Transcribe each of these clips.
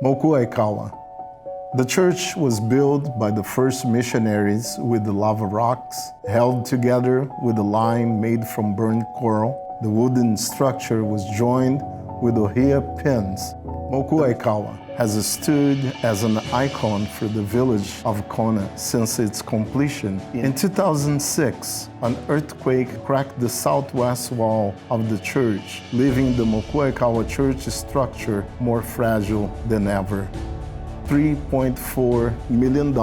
Mokuaikaua. The church was built by the first missionaries with the lava rocks, held together with a line made from burnt coral. The wooden structure was joined with ohia pins. Mokuaikaua has stood as an icon for the village of Kona since its completion. In 2006, an earthquake cracked the southwest wall of the church, leaving the Mokuaikaua church structure more fragile than ever. $3.4 million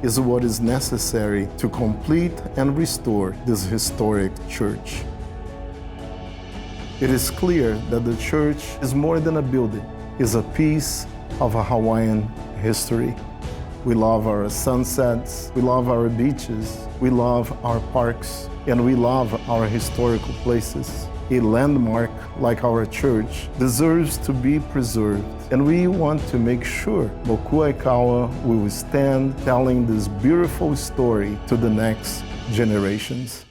is what is necessary to complete and restore this historic church. It is clear that the church is more than a building, it's a piece of a Hawaiian history. We love our sunsets, we love our beaches, we love our parks, and we love our historical places. A landmark like our church deserves to be preserved, and we want to make sure Mokuaikaua will stand telling this beautiful story to the next generations.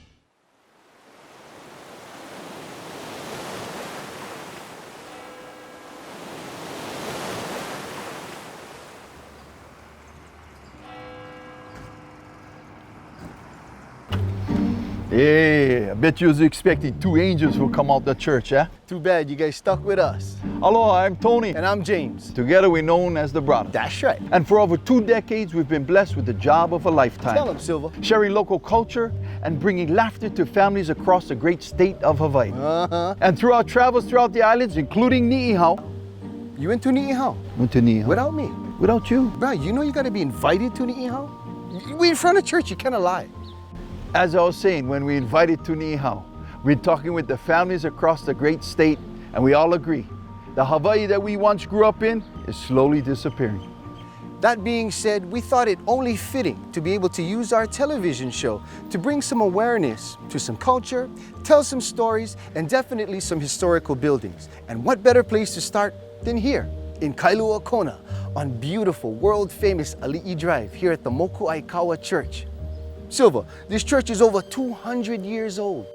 Hey, I bet you was expecting two angels who come out the church, eh? Too bad you guys stuck with us. Aloha, I'm Tony. And I'm James. Together we're known as the Brothers. That's right. And for over 2 decades, we've been blessed with the job of a lifetime. Tell them, Silva. Sharing local culture and bringing laughter to families across the great state of Hawaii. And through our travels throughout the islands, including Ni'ihau. You went to Ni'ihau? Went to Ni'ihau. Without me? Without you. Bro, you know you gotta be invited to Ni'ihau? We in front of church, you kinda lie. As I was saying, when we invited to Ni'ihau, we're talking with the families across the great state, and we all agree, the Hawaii that we once grew up in is slowly disappearing. That being said, we thought it only fitting to be able to use our television show to bring some awareness to some culture, tell some stories, and definitely some historical buildings. And what better place to start than here, in Kailua, Kona, on beautiful, world-famous Ali'i Drive here at the Mokuaikaua Church. Silva, this church is over 200 years old.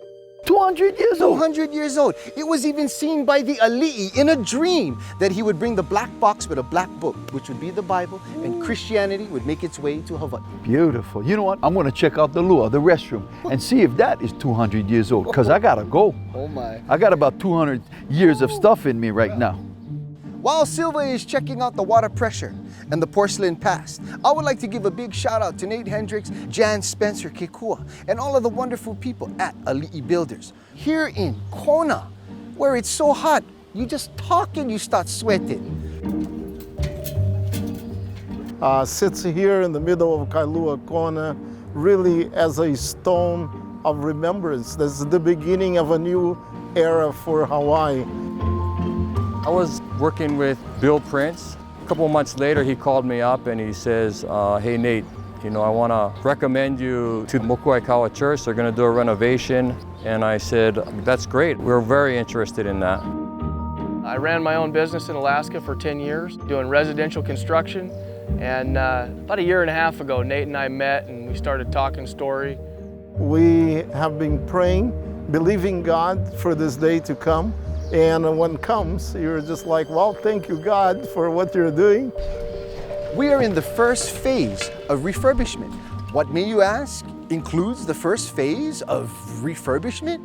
200 years old? 200 years old. It was even seen by the Ali'i in a dream that he would bring the black box with a black book, which would be the Bible, and Christianity would make its way to Hawaii. Beautiful. You know what? I'm gonna check out the lua, the restroom, and see if that is 200 years old, because I gotta go. Oh my. I got about 200 years of stuff in me right now. While Silva is checking out the water pressure and the porcelain past, I would like to give a big shout out to Nate Hendricks, Jan Spencer Kekua, and all of the wonderful people at Ali'i Builders. Here in Kona, where it's so hot, you just talk and you start sweating. Sits here in the middle of Kailua, Kona, really as a stone of remembrance. This is the beginning of a new era for Hawaii. I was working with Bill Prince. A couple of months later, he called me up and he says, hey Nate, you know, I want to recommend you to Mokuaikaua Church. They're going to do a renovation. And I said, that's great. We're very interested in that. I ran my own business in Alaska for 10 years, doing residential construction. And about a year and a half ago, Nate and I met and we started talking story. We have been praying, believing God for this day to come. And when it comes, you're just like, well, thank you, God, for what you're doing. We are in the first phase of refurbishment. What, may you ask, includes the first phase of refurbishment?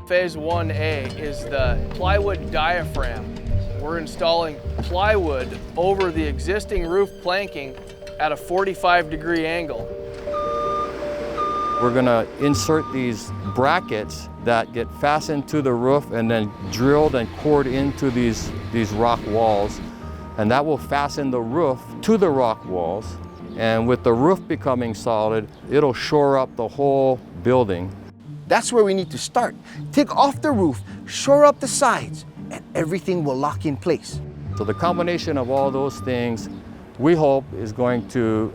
Phase 1A is the plywood diaphragm. We're installing plywood over the existing roof planking at a 45-degree angle. We're gonna insert these brackets that get fastened to the roof and then drilled and cored into these rock walls. And that will fasten the roof to the rock walls. And with the roof becoming solid, it'll shore up the whole building. That's where we need to start. Take off the roof, shore up the sides, and everything will lock in place. So the combination of all those things, we hope, is going to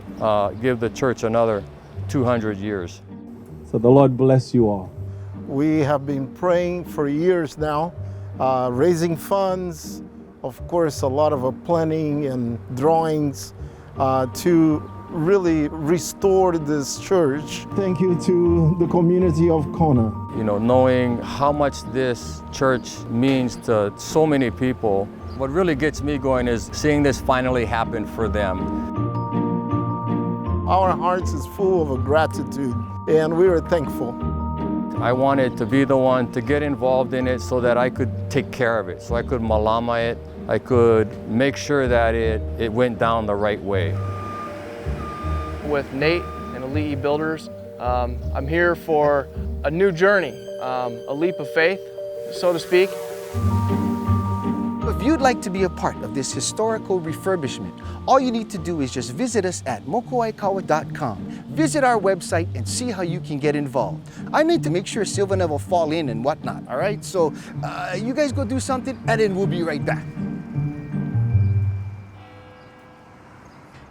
give the church another 200 years. So the Lord bless you all. We have been praying for years now, raising funds, of course, a lot of planning and drawings to really restored this church. Thank you to the community of Kona. You know, knowing how much this church means to so many people, what really gets me going is seeing this finally happen for them. Our hearts is full of gratitude, and we are thankful. I wanted to be the one to get involved in it so that I could take care of it, so I could malama it, I could make sure that it went down the right way. With Nate and Ali'i Builders, I'm here for a new journey, a leap of faith, so to speak. If you'd like to be a part of this historical refurbishment, all you need to do is just visit us at mokuaikaua.com. Visit our website and see how you can get involved. I need to make sure Silva never fall in and whatnot, all right? So you guys go do something and then we'll be right back.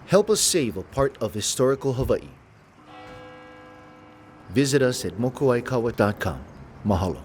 Help us save a part of historical Hawaii. Visit us at mokuaikaua.com. Mahalo.